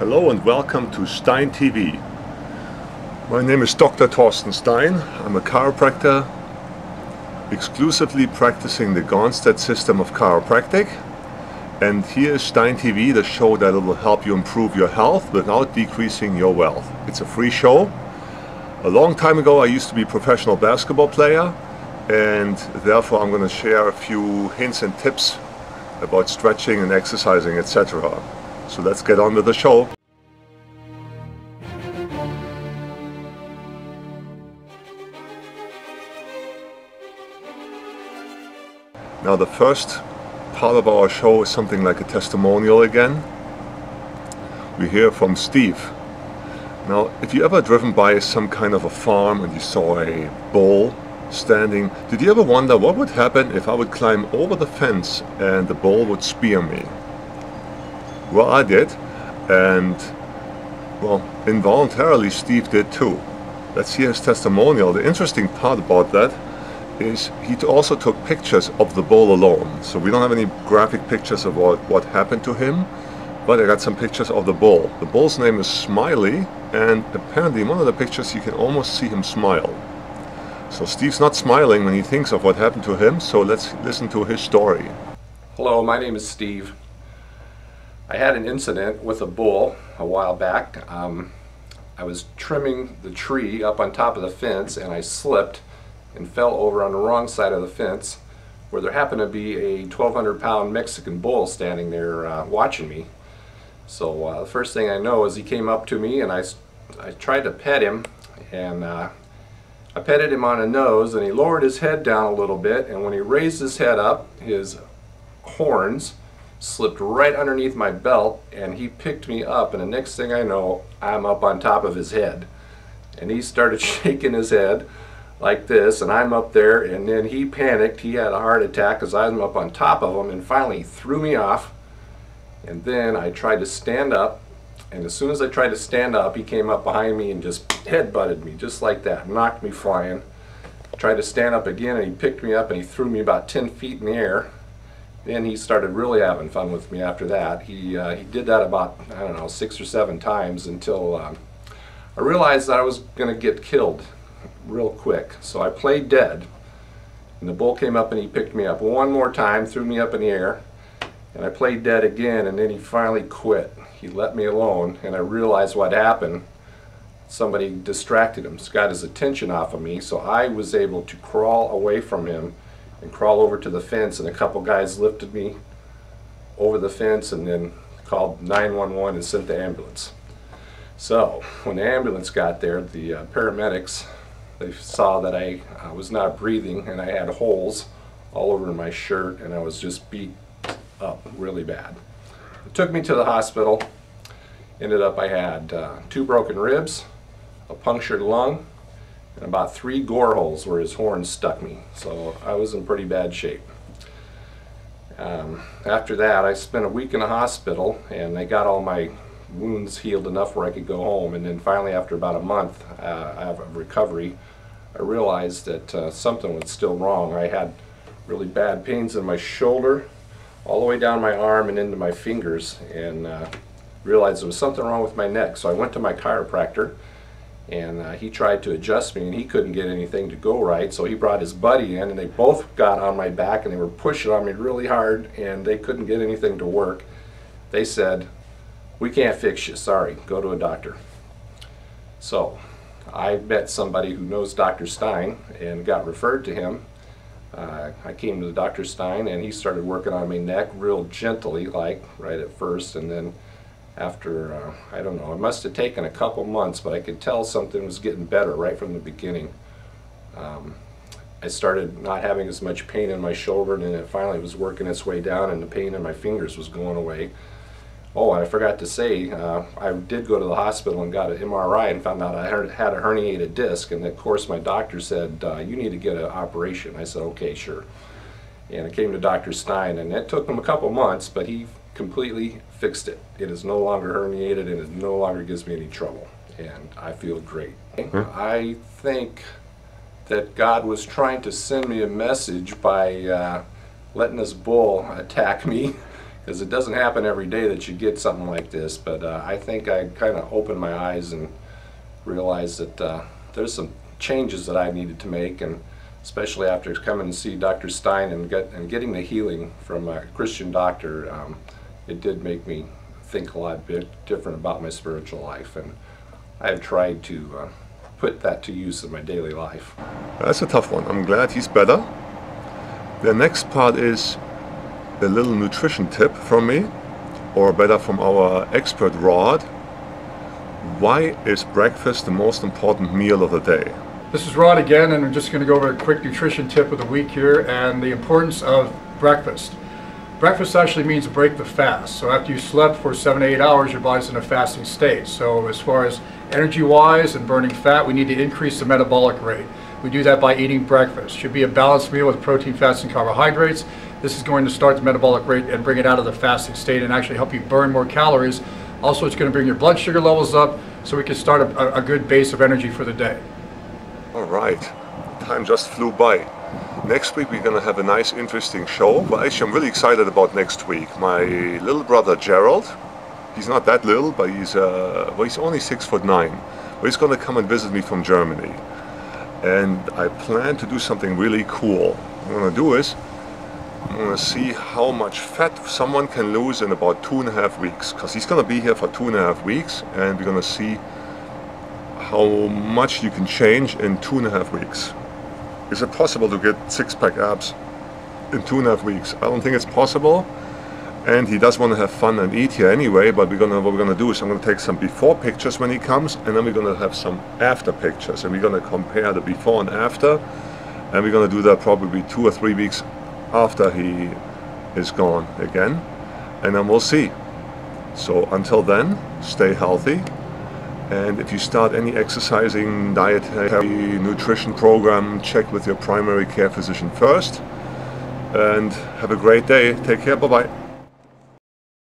Hello and welcome to Stein TV. My name is Dr. Torsten Stein. I'm a chiropractor exclusively practicing the Gonstead system of chiropractic. And here is Stein TV, the show that will help you improve your health without decreasing your wealth. It's a free show. A long time ago I used to be a professional basketball player, and therefore I'm going to share a few hints and tips about stretching and exercising, etc. So let's get on with the show. Now the first part of our show is something like a testimonial again. We hear from Steve. Now, if you ever driven by some kind of a farm and you saw a bull standing, did you ever wonder what would happen if I would climb over the fence and the bull would spear me? Well, I did, and well, involuntarily Steve did too. Let's hear his testimonial. The interesting part about that is he also took pictures of the bull alone. So we don't have any graphic pictures of what happened to him, but I got some pictures of the bull. The bull's name is Smiley, and apparently in one of the pictures you can almost see him smile. So Steve's not smiling when he thinks of what happened to him, so let's listen to his story. Hello, my name is Steve. I had an incident with a bull a while back. I was trimming the tree up on top of the fence and I slipped and fell over on the wrong side of the fence, where there happened to be a 1,200-pound Mexican bull standing there watching me. So the first thing I know is he came up to me and I tried to pet him, and I petted him on the nose, and he lowered his head down a little bit, and when he raised his head up, his horns slipped right underneath my belt and he picked me up, and the next thing I know I'm up on top of his head, and he started shaking his head like this, and I'm up there, and then he panicked. He had a heart attack because I'm up on top of him, and finally he threw me off. And then I tried to stand up, and as soon as I tried to stand up, he came up behind me and just head-butted me just like that, knocked me flying. Tried to stand up again, and he picked me up and he threw me about 10 feet in the air. Then he started really having fun with me after that. He did that about, I don't know, 6 or 7 times until I realized that I was going to get killed real quick. So I played dead, and the bull came up and he picked me up one more time, threw me up in the air, and I played dead again, and then he finally quit. He let me alone, and I realized what happened. Somebody distracted him, got his attention off of me, so I was able to crawl away from him and crawl over to the fence, and a couple guys lifted me over the fence and then called 911 and sent the ambulance. So when the ambulance got there, the paramedics, they saw that I was not breathing and I had holes all over my shirt, and I was just beat up really bad. It took me to the hospital. Ended up I had 2 broken ribs, a punctured lung, and about 3 gore holes where his horns stuck me. So I was in pretty bad shape. After that I spent a week in the hospital, and they got all my wounds healed enough where I could go home, and then finally after about a month of recovery I realized that something was still wrong. I had really bad pains in my shoulder all the way down my arm and into my fingers, and realized there was something wrong with my neck. So I went to my chiropractor, and he tried to adjust me, and he couldn't get anything to go right, so he brought his buddy in, and they both got on my back and they were pushing on me really hard, and they couldn't get anything to work. They said, "We can't fix you, sorry, go to a doctor." So I met somebody who knows Dr. Stein and got referred to him. I came to Dr. Stein, and he started working on my neck real gently, like right at first, and then after, I don't know, it must have taken a couple months, but I could tell something was getting better right from the beginning. I started not having as much pain in my shoulder, and then it finally was working its way down, and the pain in my fingers was going away. Oh, and I forgot to say, I did go to the hospital and got an MRI and found out I had a herniated disc, and of course my doctor said, "You need to get an operation." I said, "Okay, sure." And I came to Dr. Stein, and it took him a couple months, but he completely fixed it. It is no longer herniated, and it no longer gives me any trouble, and I feel great. I think that God was trying to send me a message by letting this bull attack me because it doesn't happen every day that you get something like this. But I think I kind of opened my eyes and realized that there's some changes that I needed to make, and especially after coming to see Dr. Stein and getting the healing from a Christian doctor, it did make me think a lot different about my spiritual life, and I've tried to put that to use in my daily life. That's a tough one. I'm glad he's better. The next part is a little nutrition tip from me, or better from our expert Rod. Why is breakfast the most important meal of the day? This is Rod again, and I'm just going to go over a quick nutrition tip of the week here and the importance of breakfast. Breakfast actually means break the fast. So after you slept for 7 to 8 hours, your body's in a fasting state. So as far as energy-wise and burning fat, we need to increase the metabolic rate. We do that by eating breakfast. Should be a balanced meal with protein, fats, and carbohydrates. This is going to start the metabolic rate and bring it out of the fasting state and actually help you burn more calories. Also, it's going to bring your blood sugar levels up so we can start a good base of energy for the day. All right, time just flew by. Next week we're going to have a nice, interesting show. Well, actually, I'm really excited about next week. My little brother Gerald, he's not that little, but he's only 6'9". But he's going to come and visit me from Germany. And I plan to do something really cool. What I'm going to do is, I'm going to see how much fat someone can lose in about 2.5 weeks. Because he's going to be here for 2.5 weeks, and we're going to see how much you can change in 2.5 weeks. Is it possible to get six-pack abs in 2.5 weeks? I don't think it's possible. And he does want to have fun and eat here anyway, but what we're gonna do is I'm gonna take some before pictures when he comes, and then we're gonna have some after pictures, and we're gonna compare the before and after, and we're gonna do that probably 2 or 3 weeks after he is gone again, and then we'll see. So until then, stay healthy, and if you start any exercising, dietary, nutrition program, check with your primary care physician first, and have a great day. Take care, bye-bye.